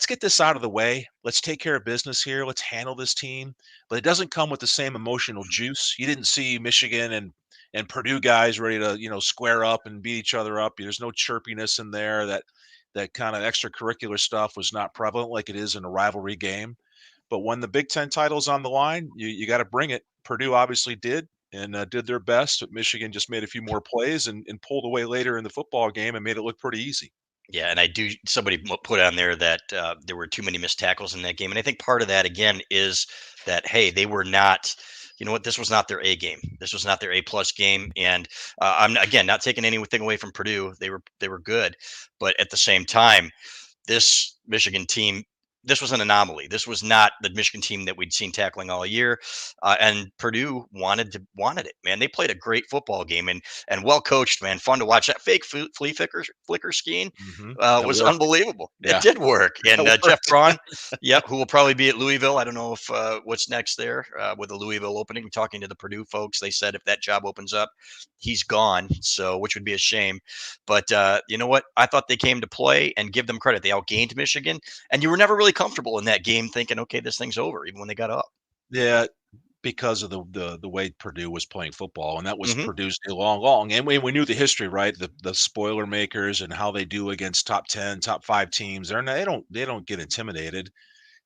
get this out of the way. Let's take care of business here. Let's handle this team. But it doesn't come with the same emotional juice. You didn't see Michigan and Purdue guys ready to, square up and beat each other up. There's no chirpiness in there. That kind of extracurricular stuff was not prevalent like it is in a rivalry game. But when the Big Ten title's on the line, you got to bring it. Purdue obviously did and did their best. But Michigan just made a few more plays and pulled away later in the football game and made it look pretty easy. Yeah, and I do. Somebody put on there that there were too many missed tackles in that game, and I think part of that again is that hey, they were not. You know what? This was not their A game. This was not their A+ game, and I'm again not taking anything away from Purdue. They were good, but at the same time, this Michigan team, this was an anomaly. This was not the Michigan team that we'd seen tackling all year, and Purdue wanted it. Man, they played a great football game and well coached. Man, fun to watch. That fake flea flicker skiing That was worked. unbelievable. It Yeah, did work. that And Jeff worked. Braun, yep, who will probably be at Louisville. I don't know if what's next there with the Louisville opening. Talking to the Purdue folks, they said if that job opens up, he's gone. So which would be a shame. But you know what? I thought they came to play, and give them credit. They outgained Michigan, and you were never really comfortable in that game, thinking, okay, this thing's over, even when they got up. Yeah, because of the way Purdue was playing football, and that was Hmm. Purdue's long, and we knew the history, right? The spoiler makers and how they do against top 10, top 5 teams. They don't get intimidated,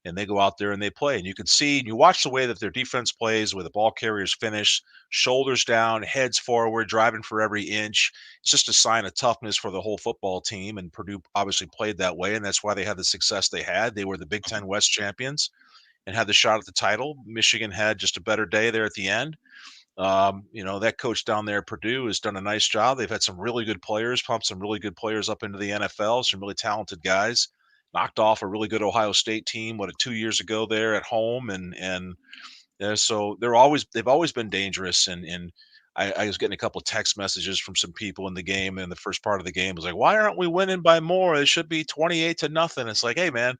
and they go out there and they play. And you can see, and you watch the way that their defense plays, where the ball carriers finish, shoulders down, heads forward, driving for every inch. It's just a sign of toughness for the whole football team. And Purdue obviously played that way, and that's why they had the success they had. They were the Big Ten West champions and had the shot at the title. Michigan had just a better day there at the end. That coach down there at Purdue has done a nice job. They've had some really good players, pumped some really good players up into the NFL, some really talented guys. Knocked off a really good Ohio State team, 2 years ago there at home, and so they've always been dangerous. And I was getting a couple of text messages from some people in the game in the first part of the game. It was like, why aren't we winning by more? It should be 28-0. It's like, hey man,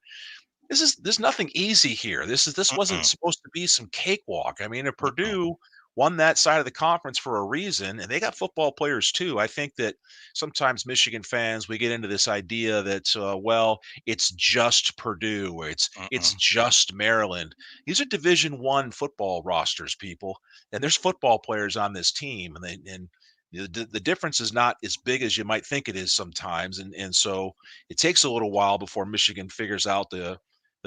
there's nothing easy here. This wasn't Mm-mm. supposed to be some cakewalk. I mean, if Mm-mm. Purdue won that side of the conference for a reason, and they got football players too. I think that sometimes Michigan fans, we get into this idea that well, it's just Purdue or it's Mm-mm. just Maryland. These are Division I football rosters, people, and there's football players on this team, and the difference is not as big as you might think it is sometimes, and so it takes a little while before Michigan figures out the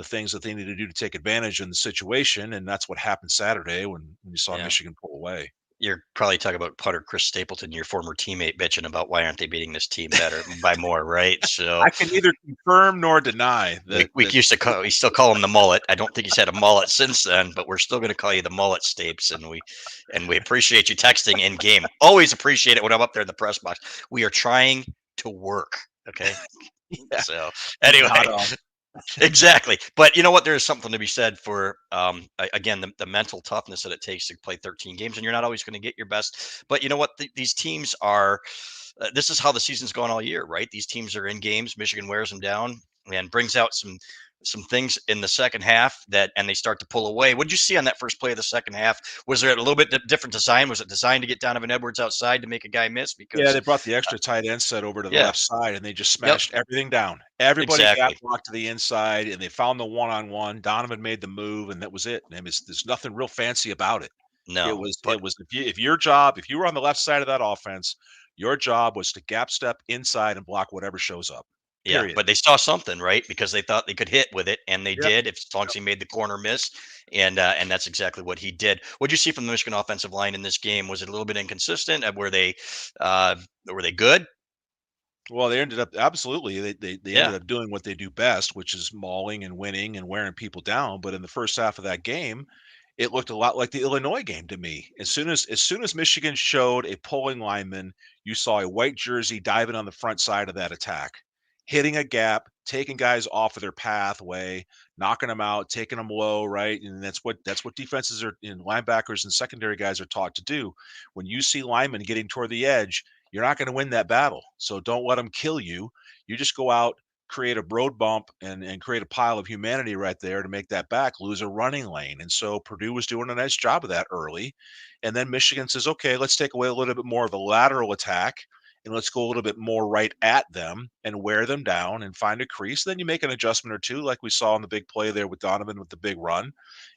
things that they need to do to take advantage in the situation, and that's what happened Saturday when you saw Yeah. Michigan pull away. You're probably talking about putter Chris Stapleton, your former teammate, bitching about why aren't they beating this team better by more, right? So I can neither confirm nor deny we, that we used to call we still call him the mullet. I don't think he's had a mullet since then, but we're still going to call you the mullet, Stapes, and we appreciate you texting in game. Always appreciate it when I'm up there in the press box. We are trying to work. Okay. yeah, So keep the anyway, hot on. exactly. But you know what? There is something to be said for again the mental toughness that it takes to play 13 games, and you're not always going to get your best. But you know what? These teams are. This is how the season's gone all year, right? These teams are in games. Michigan wears them down and brings out some things in the second half and they start to pull away. What did you see on that first play of the second half? Was there a little bit different design? Was it designed to get Donovan Edwards outside to make a guy miss? Yeah, Because they brought the extra tight end set over to the yeah, left side, and they just yep, smashed everything down. Everybody got exactly. blocked to the inside, and they found the one-on-one. Donovan made the move, and that was it. I mean, there's nothing real fancy about it. It No, was but it was if you were on the left side of that offense, your job was to gap step inside and block whatever shows up. yeah, Period. but they saw something, right? Because they thought they could hit with it, and they Yep. did. If as long as Yep. he made the corner miss, and that's exactly what he did. What did you see from the Michigan offensive line in this game? Was it a little bit inconsistent? Uh, were they good? Well, they ended up absolutely. They Yeah, ended up doing what they do best, which is mauling and winning and wearing people down. But in the first half of that game, it looked a lot like the Illinois game to me. As soon as Michigan showed a pulling lineman, you saw a white jersey diving on the front side of that attack, hitting a gap, taking guys off of their pathway, knocking them out, taking them low, right? And that's what defenses are and linebackers and secondary guys are taught to do. When you see linemen getting toward the edge, you're not going to win that battle. So don't let them kill you. You just go out, create a road bump, and create a pile of humanity right there to make that back lose a running lane. And so Purdue was doing a nice job of that early. And then Michigan says, okay, let's take away a little bit more of the lateral attack and let's go a little bit more right at them and wear them down and find a crease. Then you make an adjustment or two, like we saw in the big play there with Donovan with the big run.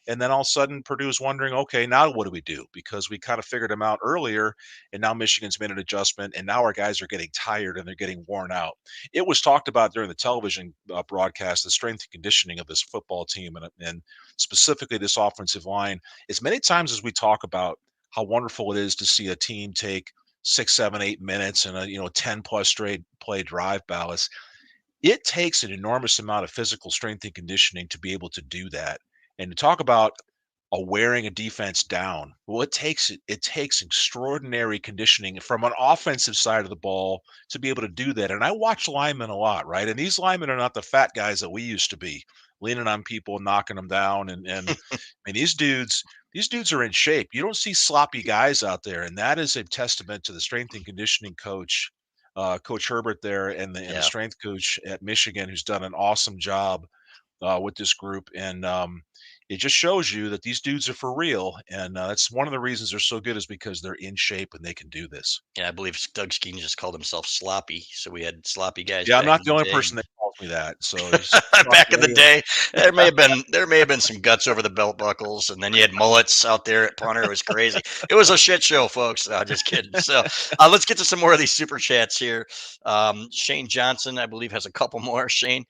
And then all of a sudden, Purdue's wondering, okay, now what do we do? Because we kind of figured them out earlier, and now Michigan's made an adjustment, and now our guys are getting tired and they're getting worn out. It was talked about during the television broadcast, the strength and conditioning of this football team, and specifically this offensive line. As many times as we talk about how wonderful it is to see a team take 6, 7, 8 minutes and a 10+ straight play drive, Ballas, it takes an enormous amount of physical strength and conditioning to be able to do that. And to talk about wearing a defense down, well, it takes extraordinary conditioning from an offensive side of the ball to be able to do that. And I watch linemen a lot, right? And these linemen are not the fat guys that we used to be. leaning on people, knocking them down, and I mean these dudes are in shape. You don't see sloppy guys out there, and that is a testament to the strength and conditioning coach, Coach Herbert there, and the Yeah. strength coach at Michigan, who's done an awesome job with this group. And it just shows you that these dudes are for real. And that's one of the reasons they're so good is because they're in shape and they can do this. Yeah, I believe Doug Skene just called himself sloppy. So we had sloppy guys Yeah, I'm back not in the the only day. person that calls me that. So he's Back in the yeah. day, there may have been some guts over the belt buckles, and then you had mullets out there at punter. It was crazy. It was a shit show, folks. No, just kidding. So let's get to some more of these super chats here. Shane Johnson, I believe, has a couple more. Shane,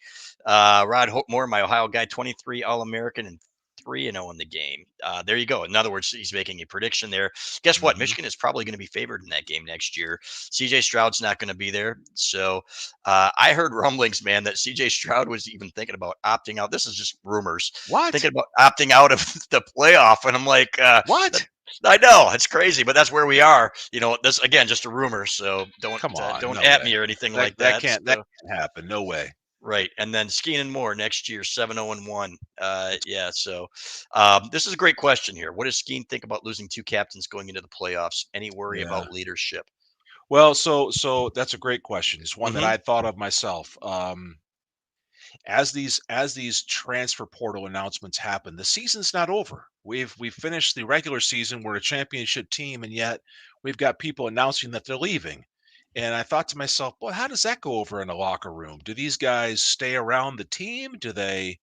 Rod Moore, my Ohio guy, 23 All American and 3-0 in the game. There you go. In other words, he's making a prediction there. Guess what? Mhm. Michigan is probably going to be favored in that game next year. CJ Stroud's not going to be there. So I heard rumblings, man, that CJ Stroud was even thinking about opting out. This is just rumors, What? thinking about opting out of the playoff. And I'm like, that, What? I know it's crazy, but that's where we are. This again, just a rumor. So don't Come on, don't no at way. me or anything That like that that. can't that So can't happen. No way. right, and then Skeen and more next year, 7-0-1. Yeah. So this is a great question here. What does Skeen think about losing two captains going into the playoffs? Any worry Yeah. about leadership? Well, so that's a great question. It's one that Hmm. I thought of myself. As these transfer portal announcements happen, the season's not over. We've finished the regular season. We're a championship team, and yet we've got people announcing that they're leaving. And I thought to myself, boy, how does that go over in a locker room? Do these guys stay around the team? Do they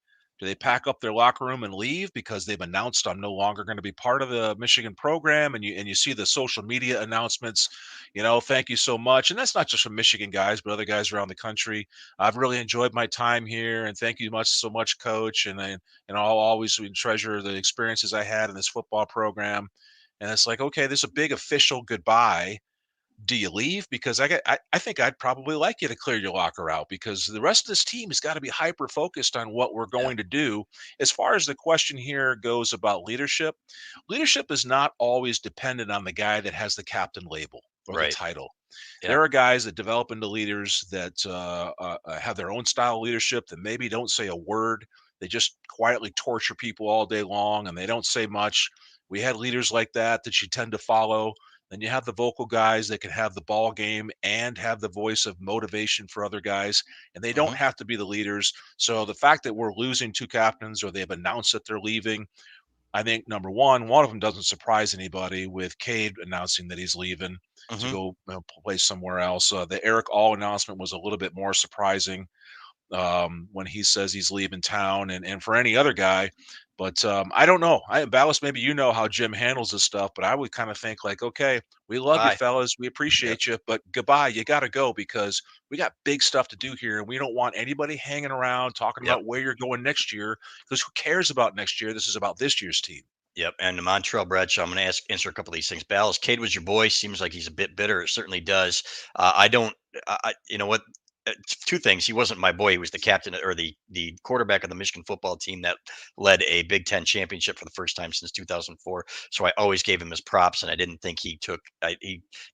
pack up their locker room and leave because they've announced I'm no longer going to be part of the Michigan program? And you see the social media announcements, thank you so much. And that's not just from Michigan guys, but other guys around the country. I've really enjoyed my time here, and thank you so much, Coach. And I'll always treasure the experiences I had in this football program. And it's like, okay, there's a big official goodbye. Do you leave? Because I think I'd probably like you to clear your locker out because the rest of this team has got to be hyper focused on what we're Yeah. going to do. As far as the question here goes about leadership is not always dependent on the guy that has the captain label or the Right. title. Yeah. There are guys that develop into leaders that have their own style of leadership that maybe don't say a word. They just quietly torture people all day long and they don't say much. We had leaders like that you tend to follow. Then you have the vocal guys that can have the ball game and have the voice of motivation for other guys, and they don't Hmm. have to be the leaders. So the fact that we're losing two captains or they've announced that they're leaving, I think number one of them doesn't surprise anybody with Cade announcing that he's leaving to Hmm. go play somewhere else. The Eric All announcement was a little bit more surprising when he says he's leaving town, and for any other guy. But I don't know. Ballas, maybe you know how Jim handles this stuff, but I would kind of think like, okay, we love you, Bye. fellas, we Yep. appreciate you, but goodbye. You got to go because we got big stuff to do here, and we don't want anybody hanging around talking Yep. about where you're going next year. Because who cares about next year? This is about this year's team. Yep. And the Montreal Bradshaw, I'm going to answer a couple of these things. Ballas, Cade was your boy. Seems like he's a bit bitter. It certainly does. I don't. You know what? Two things. He wasn't my boy. He was the captain or the quarterback of the Michigan football team that led a Big Ten championship for the first time since 2004. So I always gave him his props, and I didn't think he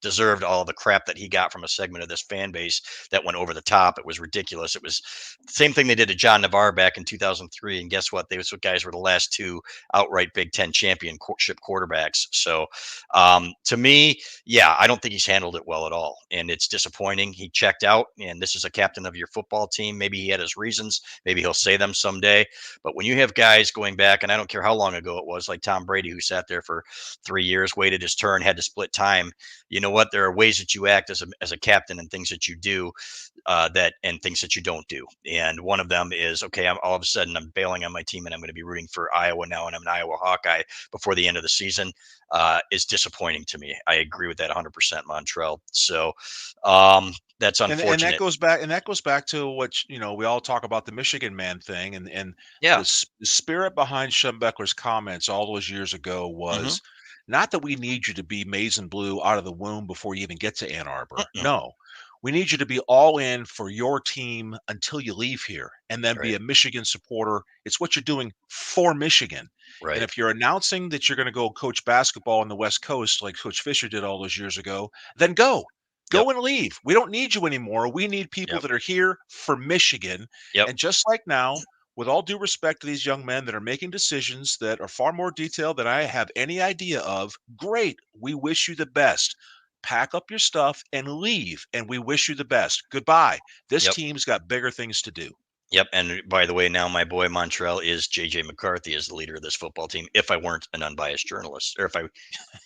deserved all the crap that he got from a segment of this fan base that went over the top. It was ridiculous. It was the same thing they did to John Navarre back in 2003. And guess what? Those guys were the last two outright Big Ten championship quarterbacks. So to me, yeah, I don't think he's handled it well at all. And it's disappointing. He checked out, and this is a captain of your football team. Maybe he had his reasons. Maybe he'll say them someday. But when you have guys going back, and I don't care how long ago it was, like Tom Brady, who sat there for 3 years, waited his turn, had to split time. You know what? There are ways that you act as a captain and things that you do and things that you don't do. And one of them is, okay, all of a sudden I'm bailing on my team and I'm going to be rooting for Iowa now, and I'm an Iowa Hawkeye before the end of the season. Is disappointing to me. I agree with that 100%, Montrell. So that's And that unfortunate. goes back to what we all talk about the Michigan man thing, and Yeah. the spirit behind Schembechler's comments all those years ago Hmm. was not that we need you to be maize and blue out of the womb before you even get to Ann Arbor. Mm-mm. No, we need you to be all in for your team until you leave here, and then be Right. a Michigan supporter. It's what you're doing for Michigan. And Right. if you're announcing that you're going to go coach basketball on the West Coast like Coach Fisher did all those years ago, then go. Yep. Go and leave. We don't need you anymore. We need people Yep. that are here for Michigan. Yep. And just like now, with all due respect to these young men that are making decisions that are far more detailed than I have any idea of, great. We wish you the best. Pack up your stuff and leave, and we wish you the best. Goodbye. This Yep. team's got bigger things to do. Yep. And by the way, now my boy Montrell is JJ McCarthy as the leader of this football team. If I weren't an unbiased journalist, or if I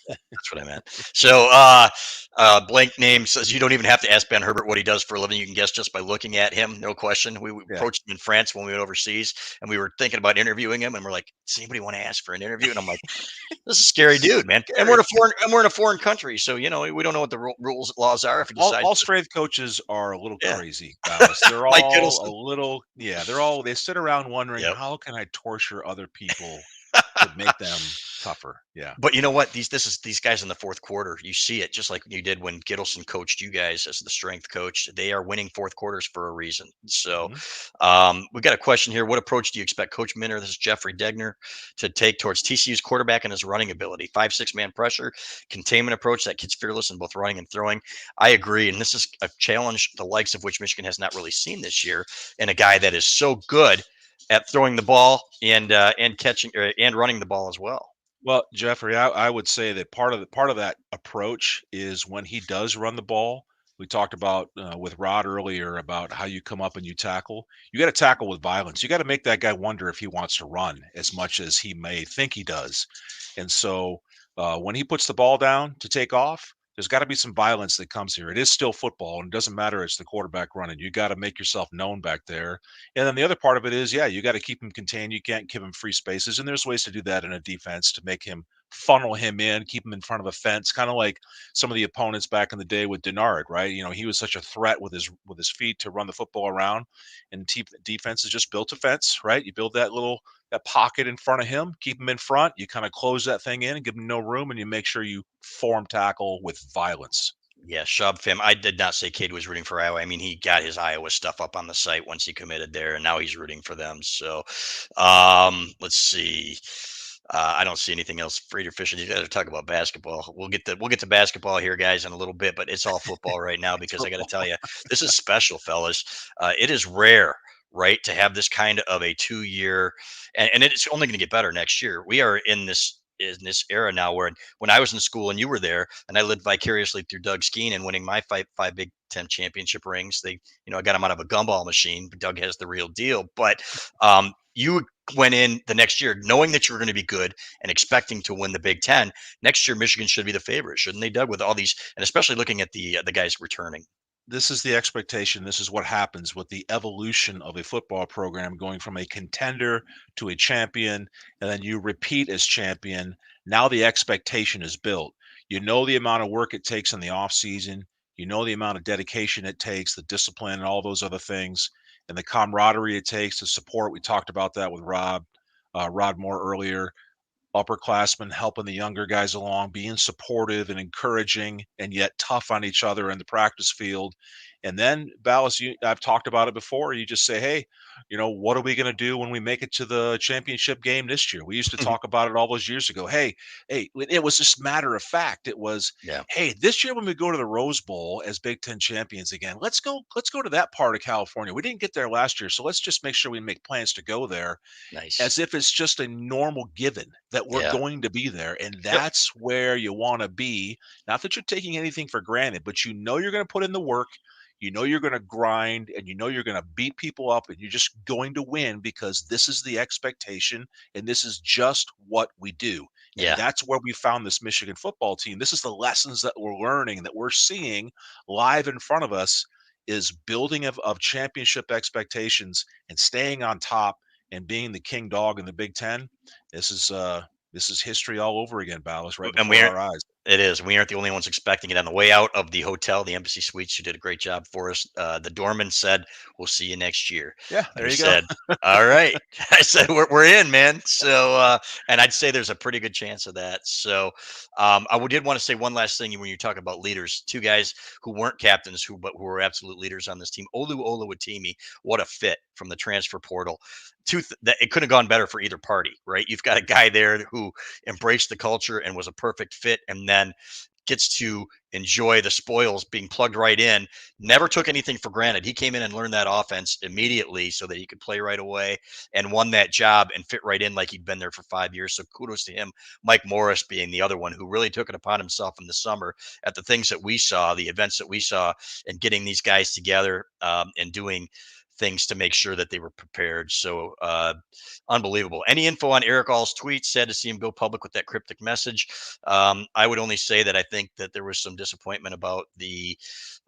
that's what I meant. So, blank name says you don't even have to ask Ben Herbert what he does for a living. You can guess just by looking at him. No question. We Yeah. approached him in France when we went overseas, and we were thinking about interviewing him. And we're like, "Does anybody want to ask for an interview?" And I'm like, "This is a scary dude, man." And we're in a foreign country, so we don't know what the rules laws are. If he decides, All strength coaches are a little yeah, crazy, Balas. They're Mike all a Kittleson. little, yeah, they sit around wondering, Yep. how can I torture other people to make them tougher? Yeah. But you know what? These guys in the fourth quarter, you see it just like you did when Gittleson coached you guys as the strength coach. They are winning fourth quarters for a reason. So, Mhm. we got a question here. What approach do you expect Coach Minner, this is Jeffrey Degner, to take towards TCU's quarterback and his running ability? 5-6 man pressure, containment approach. That kid's fearless in both running and throwing. I agree, and this is a challenge the likes of which Michigan has not really seen this year, and a guy that is so good at throwing the ball and catching and running the ball as well. Well, Jeffrey, I would say that part of that approach is when he does run the ball. We talked about with Rod earlier about how you come up and you tackle. You got to tackle with violence. You got to make that guy wonder if he wants to run as much as he may think he does. And so when he puts the ball down to take off, there's got to be some violence that comes here. It is still football, and it doesn't matter. It's the quarterback running. You got to make yourself known back there. And then the other part of it is, yeah, you got to keep him contained. You can't give him free spaces. And there's ways to do that in a defense to make him funnel him in, keep him in front of a fence, kind of like some of the opponents back in the day with Denard, right? He was such a threat with his feet to run the football around. And defense is just built a fence, right? You build that pocket in front of him, keep him in front. You kind of close that thing in and give him no room, and you make sure you form tackle with violence. Yeah, Shub Fim. I did not say Cade was rooting for Iowa. I mean, he got his Iowa stuff up on the site once he committed there, and now he's rooting for them. So, let's see. I don't see anything else. Frater Fisher, you got to talk about basketball. We'll get to basketball here, guys, in a little bit, but it's all football right now It's because I got to football. tell you, this is special, fellas. It is rare, right, to have this kind of a 2 year, and it's only going to get better next year. We are in this era now where when I was in school and you were there, and I lived vicariously through Doug Skene and winning my five Big Ten championship rings. I got him out of a gumball machine. But Doug has the real deal. But you went in the next year knowing that you were going to be good and expecting to win the Big Ten. Next year, Michigan should be the favorite, shouldn't they, Doug? With all these, and especially looking at the guys returning. This is the expectation. This is what happens with the evolution of a football program going from a contender to a champion, and then you repeat as champion. Now the expectation is built. You know the amount of work it takes in the off season. You know the amount of dedication it takes, the discipline, and all those other things, and the camaraderie it takes, the support. We talked about that with Rod Moore earlier. Upperclassmen helping the younger guys along, being supportive and encouraging, and yet tough on each other in the practice field. And then, Ballas, I've talked about it before. You just say, hey, what are we going to do when we make it to the championship game this year? We used to talk about it all those years ago. Hey, it was just matter of fact. It was, Yeah, hey, this year when we go to the Rose Bowl as Big Ten champions again, let's go to that part of California. We didn't get there last year, so let's just make sure we make plans to go there nice. as if it's just a normal given that we're Yeah, going to be there. And yep, that's where you want to be. Not that you're taking anything for granted, but you're going to put in the work, you're going to grind, and you're going to beat people up, and you're just going to win because this is the expectation and this is just what we do. And yeah. that's where we found this Michigan football team. This is the lessons that we're learning, that we're seeing live in front of us, is building of championship expectations and staying on top and being the king dog in the Big Ten. This is history all over again, Ballas, right And before our eyes. it is. We aren't the only ones expecting it. On the way out of the hotel, the Embassy Suites, you did a great job for us. The doorman said, "We'll see you next year." Yeah, I there you go. said, "All right." I said, "We're in, man." So, and I'd say there's a pretty good chance of that. So, did want to say one last thing when you talk about leaders. Two guys who weren't captains, but who were absolute leaders on this team. Olu Oluwatimi, what a fit from the transfer portal. That it couldn't have gone better for either party, right? You've got a guy there who embraced the culture and was a perfect fit, and then gets to enjoy the spoils being plugged right in. Never took anything for granted. He came in and learned that offense immediately so that he could play right away and won that job and fit right in like he'd been there for 5 years. So kudos to him. Mike Morris being the other one who really took it upon himself in the summer at the things that we saw, the events that we saw, and getting these guys together and doing things to make sure that they were prepared. So unbelievable. Any info on Eric All's tweet? Sad to see him go public with that cryptic message. I would only say that I think that there was some disappointment about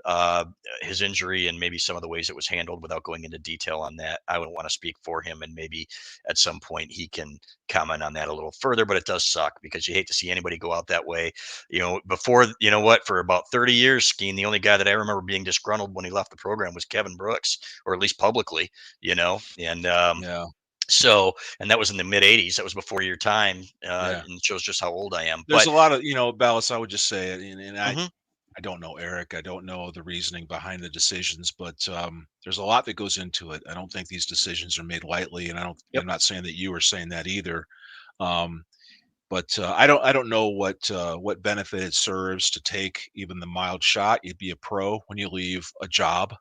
uh, his injury and maybe some of the ways it was handled without going into detail on that. I would want to speak for him, and maybe at some point he can comment on that a little further, but it does suck because you hate to see anybody go out that way. Before, for about 30 years, Skene, the only guy that I remember being disgruntled when he left the program was Kevin Brooks, or at least publicly, and Yeah. so, and that was in the mid 80s. That was before your time, Yeah. and shows just how old I am. There's But a lot of, Balas, I would just say it, and mhm, I don't know Eric. I don't know the reasoning behind the decisions, but there's a lot that goes into it. I don't think these decisions are made lightly, and yep, I'm not saying that you are saying that either. Um, but I don't know what benefit it serves to take even the mild shot. You'd be a pro when you leave a job.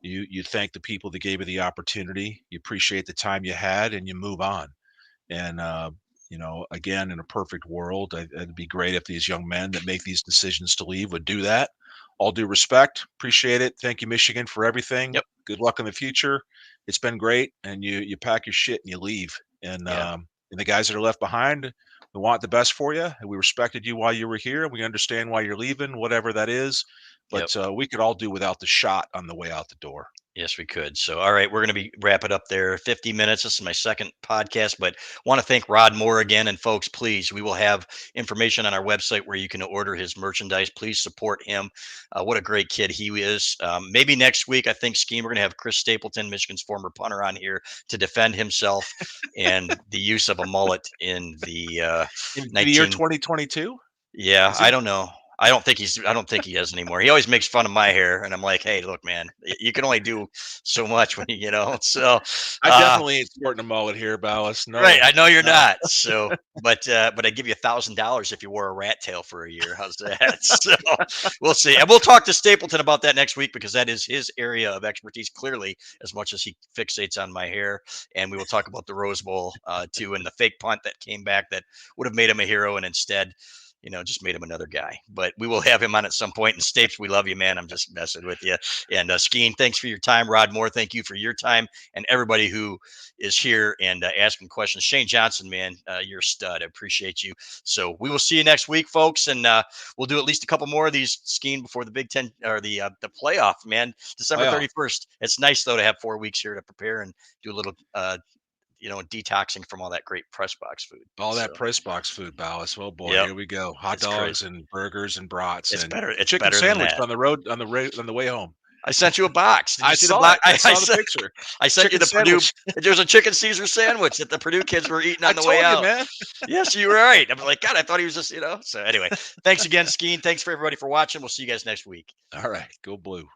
You thank the people that gave you the opportunity. You appreciate the time you had, and you move on. And again, in a perfect world, it'd be great if these young men that make these decisions to leave would do that. All due respect, appreciate it. Thank you, Michigan, for everything. yep, Good luck in the future. It's been great, and you pack your shit and you leave. yeah, And the guys that are left behind, we want the best for you, and we respected you while you were here. We understand why you're leaving, whatever that is. yep. But we could all do without the shot on the way out the door. Yes, we could. So, all right, we're going to be wrap it up there. 50 minutes. This is my second podcast, but want to thank Rod Moore again. And folks, please, we will have information on our website where you can order his merchandise. Please support him. What a great kid he is. Maybe next week, I think, Skene, we're going to have Chris Stapleton, Michigan's former punter, on here to defend himself and the use of a mullet in the In the year 19. 2022, Yeah, is I he? don't know. I don't think he does anymore. He always makes fun of my hair, and I'm like, "Hey, look, man, you can only do so much when So, I uh, definitely ain't sporting a mullet here, Ballas. right, No, I know you're no. not. So, but I give you $1,000 if you wore a rat tail for a year. How's that? So, we'll see, and we'll talk to Stapleton about that next week because that is his area of expertise, clearly, as much as he fixates on my hair. And we will talk about the Rose Bowl too, and the fake punt that came back that would have made him a hero, and instead, just made him another guy. But we will have him on at some point. And Stapes, we love you, man. I'm just messing with you. And Skene, thanks for your time. Rod Moore, thank you for your time. And everybody who is here and asking questions. Shane Johnson, man, you're a stud. I appreciate you. So we will see you next week, folks. And we'll do at least a couple more of these, Skene, before the Big Ten or the playoff, man. December Playoff. 31st. It's nice, though, to have 4 weeks here to prepare and do a little detoxing from all that great press box food. All that So, press box food, Ballas. Oh boy, yep, here we go. Hot it's crazy. dogs and burgers and brats It's and better. It's chicken better than sandwich that. on the road on the way home. I sent you a box. Did I you see the saw box? it. I saw the picture. I sent you Chicken the Purdue. sandwich. There's a chicken Caesar sandwich that the Purdue kids were eating I on the way told you, out. man. Yes, you were right. I'm like, God, I thought he was just. So anyway, thanks again, Skene. Thanks for everybody for watching. We'll see you guys next week. All right, go blue.